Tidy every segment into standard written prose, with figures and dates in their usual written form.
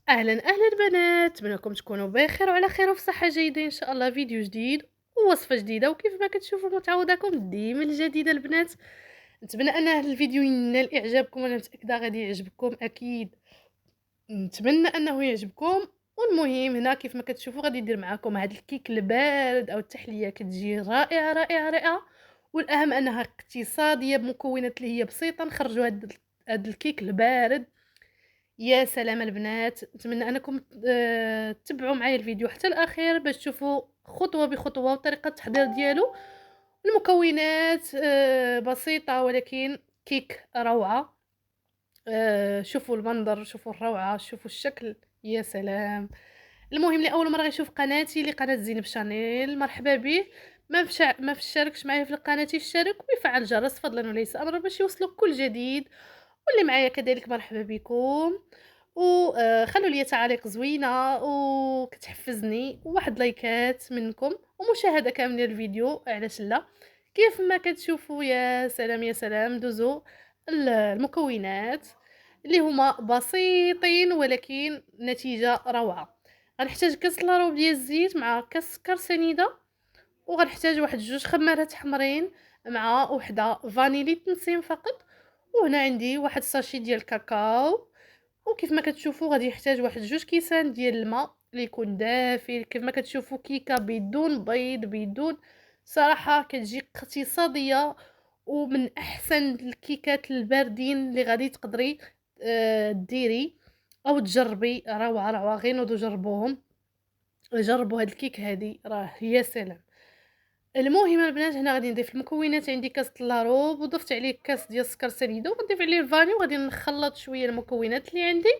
اهلا اهلا البنات، اتمنىكم تكونوا بخير وعلى خير وفي صحه جيده ان شاء الله. فيديو جديد ووصفه جديده، وكيف ما كتشوفوا متعوداكم ديما الجديده البنات. نتمنى ان هذا الفيديو ينال اعجابكم، وانا متاكده غادي يعجبكم اكيد. نتمنى انه يعجبكم. والمهم هنا كيف ما كتشوفوا غادي ندير معكم هذا الكيك البارد او التحليه كتجي رائعه رائعه رائعه. والاهم انها اقتصاديه بمكونات اللي هي بسيطه. نخرجوا هذا الكيك البارد. يا سلام البنات، نتمنى انكم تتبعوا معايا الفيديو حتى الاخير باش تشوفوا خطوه بخطوه وطريقه التحضير ديالو. المكونات بسيطه ولكن كيك روعه. شوفوا المنظر، شوفوا الروعه، شوفوا الشكل. يا سلام. المهم لاول مره يشوف قناتي لقناه زينب شانيل، مرحبا به. ما فشاركش معايا في قناتي يشترك ويفعل الجرس فضلا وليس امرا باش يوصلك كل جديد. واللي معايا كذلك مرحبا بكم. وخلوا لي تعاليق زوينه وكتحفزني، وواحد لايكات منكم ومشاهده كامله الفيديو، علاش لا. كيف ما كتشوفوا يا سلام يا سلام. دوزو المكونات اللي هما بسيطين ولكن نتيجه روعه. غنحتاج كاس لاروب ديال الزيت مع كاس سكر سنيده، وغنحتاج واحد جوج خمارات حمرين مع وحده فانيلي تنسيم فقط. وهنا عندي واحد ساشي ديال الكاكاو. وكيف ما كتشوفوا غادي يحتاج واحد جوج كيسان ديال الماء اللي يكون دافي. كيف ما كتشوفوا كيكه بدون بيض بدون، صراحه كتجي اقتصاديه ومن احسن الكيكات الباردين اللي غادي تقدري ديري او تجربي. روعه روعه، غير نوضوا جربوهم. جربوا هاد الكيك هادي، راه يا سلام. المهم البنات هنا غادي نضيف المكونات. عندي كاس لاروب وضفت عليه كاس ديال السكر سنيده، وغنضيف عليه الفاني، وغادي نخلط شويه المكونات اللي عندي.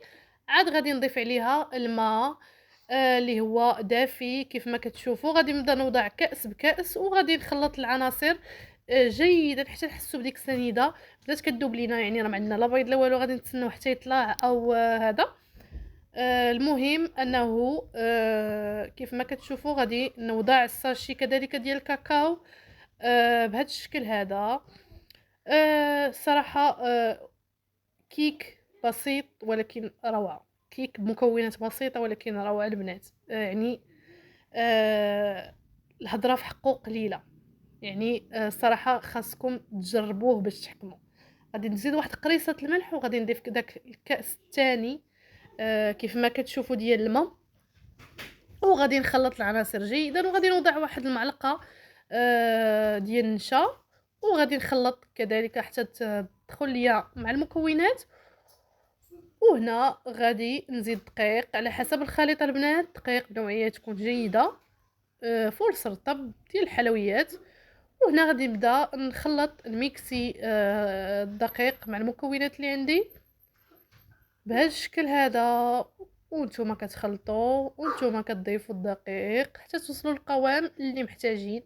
عاد غادي نضيف عليها الماء اللي هو دافي. كيف ما كتشوفوا غادي نبدا نوضع كاس بكاس، وغادي نخلط العناصر جيدا حتى نحسوا بديك السنيده بدات كذوب لينا. يعني راه ما عندنا لا بيض لا والو، غادي نتسناو حتى يطلع او هذا. المهم انه كيف ما كتشوفوا غادي نوضع الساشي كذلك ديال الكاكاو بهذا الشكل هذا. صراحه كيك بسيط ولكن روعه. كيك بمكونات بسيطه ولكن روعه البنات. يعني الهضره في حقه قليله. يعني الصراحه خاصكم تجربوه باش تحكموا. غادي نزيد واحد قريصه الملح، وغادي نضيف داك الكاس الثاني كيف ما كتشوفوا ديال الماء، وغادي نخلط العناصر جيدا. وغادي نوضع واحد المعلقه ديال النشا، وغادي نخلط كذلك حتى تدخل ليا مع المكونات. وهنا غادي نزيد دقيق على حسب الخليط البنات، دقيق بنوعيه تكون جيده، فرص رطب ديال الحلويات. وهنا غادي نبدا نخلط الميكسي الدقيق مع المكونات اللي عندي بهذا الشكل هذا. وانتم كتخلطوا وانتم كتضيفوا الدقيق حتى توصلوا للقوام اللي محتاجين.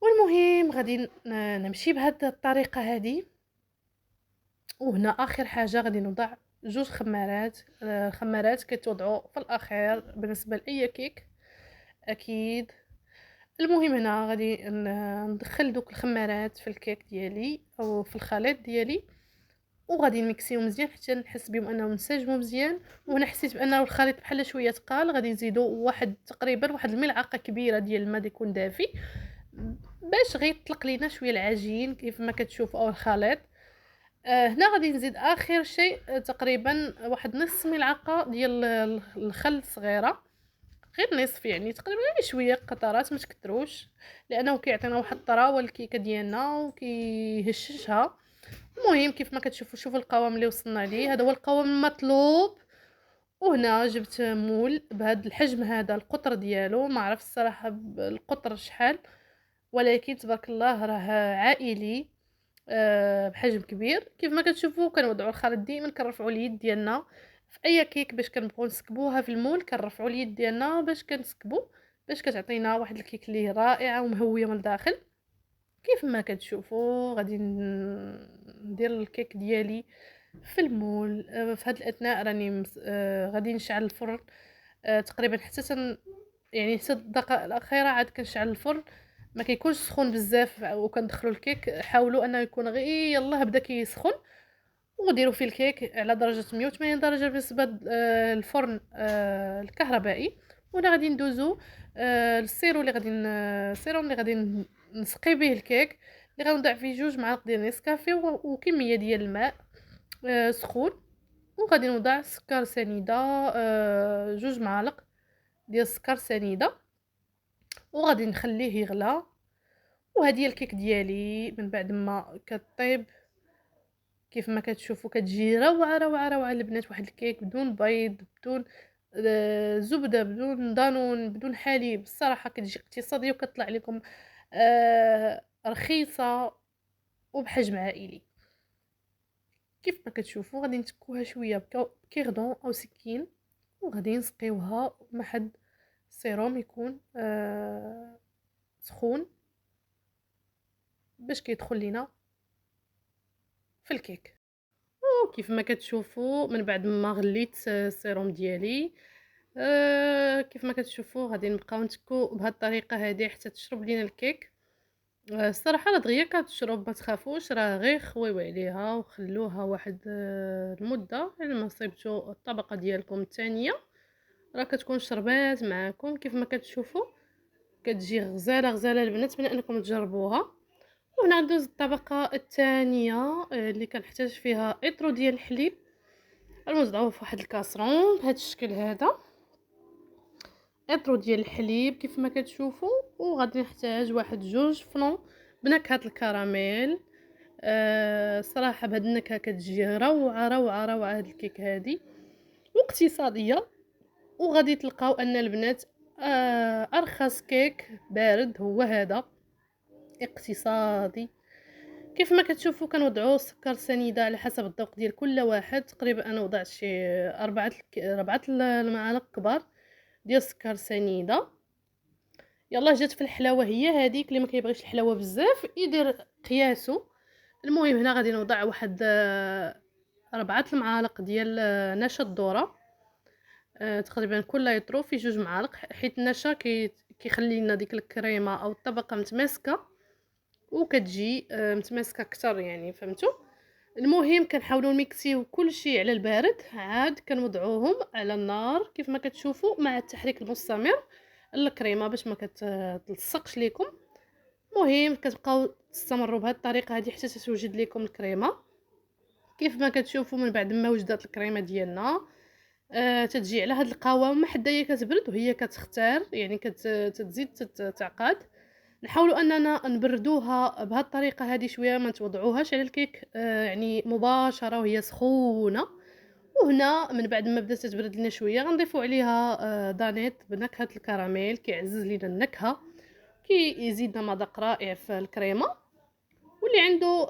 والمهم غادي نمشي بهذه الطريقه هذه. وهنا اخر حاجه غادي نوضع جوج خمارات. خمارات كتوضعوا في الاخير بالنسبه لاي كيك اكيد. المهم هنا غادي ندخل دوك الخمارات في الكيك ديالي او في الخليط ديالي، وغادي نميكسيو مزيان حتى نحس بهم انهم انسجموا مزيان. وهنا حسيت بانه الخليط بحال شويه ثقال، غادي نزيدو واحد تقريبا واحد الملعقه كبيره ديال الماء يكون دافي باش غيطلق لينا شويه العجين كيف ما كتشوفوا او الخليط. هنا غادي نزيد اخر شيء تقريبا واحد نص ملعقه ديال الخل صغيره، غير نصف يعني تقريبا، يعني شويه قطرات ما تكثروش، لانه كيعطينا واحد الطراوه الكيكه ديالنا وكيهششها. المهم كيف ما كتشوفوا، شوفوا القوام اللي وصلنا ليه، هذا هو القوام المطلوب. وهنا جبت مول بهذا الحجم هذا، القطر ديالو ما عرفت الصراحه القطر شحال، ولكن تبارك الله راه عائلي بحجم كبير. كيف ما كتشوفوا كنوضعوا الخليط ديما كنرفعوا اليد ديالنا في اي كيك باش كنبغوا نسكبوها في المول، كنرفعوا اليد ديالنا باش كنسكبوا، باش كتعطينا واحد الكيك اللي رائعه ومهويه من الداخل. كيف ما كتشوفوا غادي ندير الكيك ديالي في المول. في هذه الاثناء راني غادي نشعل الفرن تقريبا حتى يعني حتى الدقائق الاخيره عاد كنشعل الفرن. ما كيكونش سخون بزاف وكندخلوا الكيك، حاولوا انه يكون غير يلاه بدا كيسخن. وديروا فيه الكيك على درجه 180 درجه بالنسبه الفرن الكهربائي. ولا غادي ندوزو السيرو اللي غادي السيروم اللي غادي نسقي به الكيك، اللي غنوضع فيه 2 معالق ديال نسكافيه وكميه ديال الماء سخون. وغادي نوضع سكر سنيده 2 معالق ديال السكر سنيده، وغادي نخليه يغلى. وهذه هي الكيك ديالي من بعد ما كطيب كيف ما كتشوفوا كتجي روعه روعه روعه البنات. واحد الكيك بدون بيض، بدون زبده، بدون دانون، بدون حليب. الصراحه كتجي اقتصاديه وكتطلع لكم رخيصه وبحجم عائلي. كيف ما كتشوفوا غادي نتكوها شويه بكيردون او سكين، وغادي نسقيوها مع حد السيروم يكون سخون باش كيدخل لينا في الكيك. وكيف ما كتشوفوا من بعد ما غليت السيروم ديالي كيف ما كتشوفوا غادي نبقاو نتكو بهذه الطريقه هذه حتى تشرب لينا الكيك. الصراحه راه دغيا كتشرب، ما تخافوش، راه غير خويو عليها وخلوها واحد المده. يعني ما صيبتوا الطبقه ديالكم الثانيه راه كتكون شربات معاكم. كيف ما كتشوفوا كتجي غزاله غزاله البنات، من انكم تجربوها. وهنا ندوز الطبقه الثانيه اللي كنحتاج فيها اطرو ديال الحليب. غنوضعوه في واحد الكاسرون بهذا الشكل هذا، اطرو ديال الحليب كيف ما كتشوفوا. وغادي نحتاج واحد 2 فلون بنكهه الكراميل. صراحه بهاد النكهه كتجي روعه روعه روعه. هاد الكيك هادي واقتصاديه، وغادي تلقاو ان البنات ارخص كيك بارد هو هذا اقتصادي. كيف ما كتشوفوا كنوضعوا سكر سنيده على حسب الذوق ديال كل واحد. تقريبا انا وضعت شي 4 المعالق كبار ديال السكر سنيده. يلا جات في الحلاوه هي هذيك. اللي ما كيبغيش الحلاوه بزاف يدير قياسو. المهم هنا غادي نوضع واحد 4 المعالق ديال نشا الذره. تقريبا كل يطرو في 2 معالق، حيت النشا كيخلي لنا ديك الكريمه او الطبقه متماسكه وكتجي متماسكه اكثر، يعني فهمتوا. المهم كنحاولوا نميكسيو كلشي على البارد، عاد كنوضعوهم على النار كيف ما كتشوفوا مع التحريك المستمر الكريمه باش ما كتلصقش لكم. المهم كتبقاو تستمروا بهذه الطريقه هذه حتى توجد لكم الكريمه. كيف ما كتشوفوا من بعد ما وجدت الكريمه ديالنا تتجي على هذا القوام حتى هي كتبرد وهي كتختار، يعني كتزيد تعقد. نحاولوا اننا نبردوها بهذه الطريقه هذه شويه، ما توضعوهاش على الكيك يعني مباشره وهي سخونه. وهنا من بعد ما بدات تبرد لنا شويه غنضيفوا عليها دانيت بنكهه الكراميل، كيعزز لنا النكهه، كيزيدنا مذاق رائع في الكريمه. واللي عنده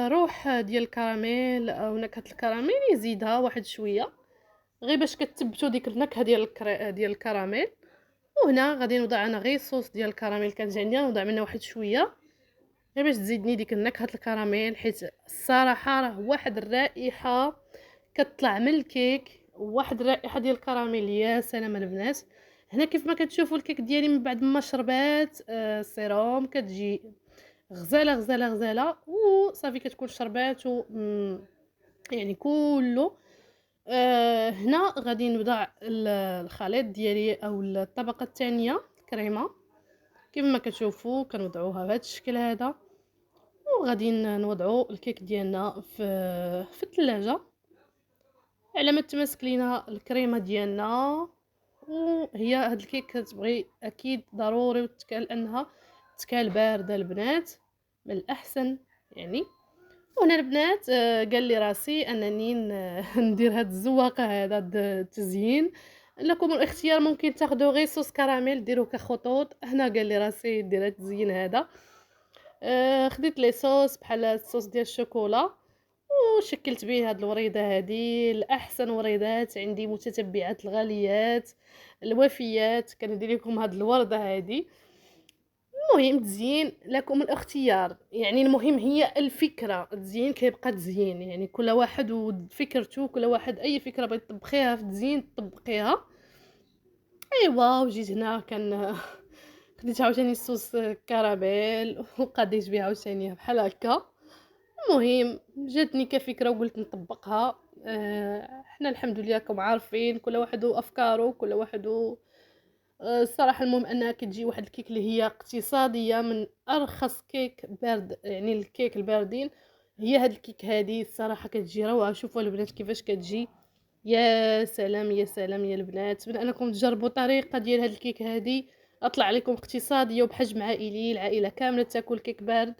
روح ديال الكراميل او نكهه الكراميل يزيدها واحد شويه غير باش كتثبتوا ديك النكهه ديال الكراميل. وهنا غادي نوضع انا غير صوص ديال الكراميل كانت عندي، نوضع منه واحد شويه غير باش تزيدني ديك النكهه الكراميل، حيت الصراحه راه واحد الرائحه كتطلع من الكيك، واحد الرائحه ديال الكراميل يا سلام البنات. هنا كيف ما كتشوفوا الكيك ديالي من بعد ما شربات السيروم كتجي غزاله غزاله غزاله وصافي كتكون شربات يعني كله. هنا غادي نوضع الخليط ديالي او الطبقه الثانيه الكريمه كيف ما كتشوفوا كنوضعوها بهذا الشكل هذا. وغادي نوضعوا الكيك ديالنا في الثلاجه على ما تماسك لينا الكريمه ديالنا. وهي هاد الكيك كتبغي اكيد ضروري وتكال انها تكال بارده البنات من الاحسن يعني. وهنا البنات قال لي راسي انني ندير هاد الزواقه هذا التزيين. لكم الاختيار، ممكن تاخذوا غير صوص كراميل ديروه كخطوط. هنا قال لي راسي دير هاد التزيين هذا. خديت لي صوص بحال الصوص ديال الشوكولا وشكلت به هاد الوريده هذه. الاحسن وريدات عندي متتبعات الغاليات الوفيات كندير لكم هاد الورده هذه. المهم تزيين لكم الاختيار، يعني المهم هي الفكره. التزيين كيبقى تزيين، يعني كل واحد وفكرته، كل واحد اي فكره بغيت تطبخيها في التزيين تطبقيها. ايوا وجيت هنا خديت عاوتاني الصوص كراميل وقديت بها عاوتاني بحال هكا. المهم جاتني كفكرة وقلت نطبقها. حنا الحمد لله راكم عارفين كل واحد وافكاره، كل واحد الصراحة المهم أنها كتجي واحد الكيك اللي هي اقتصادية من أرخص كيك بارد، يعني الكيك الباردين هي هاد الكيك هادي الصراحة كتجي روعة. شوفوا البنات كيفاش كتجي، يا سلام يا سلام يا البنات، من انكم تجربوا طريقة ديال هاد الكيك هادي اطلع عليكم اقتصادية وبحجم عائلي، العائلة كاملة تاكل كيك بارد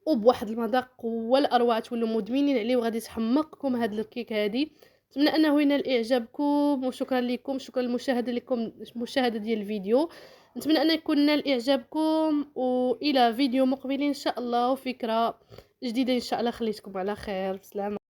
وبواحد المذاق ولا اروع، تولوا مدمنين عليه وغادي تحمقكم هاد الكيك هادي. نتمنى انه ينال اعجابكم وشكرا لكم، شكرا للمشاهده لكم المشاهده ديال الفيديو. نتمنى ان يكون نال اعجابكم والى فيديو مقبل ان شاء الله وفكره جديده ان شاء الله. خليتكم على خير، بسلامه.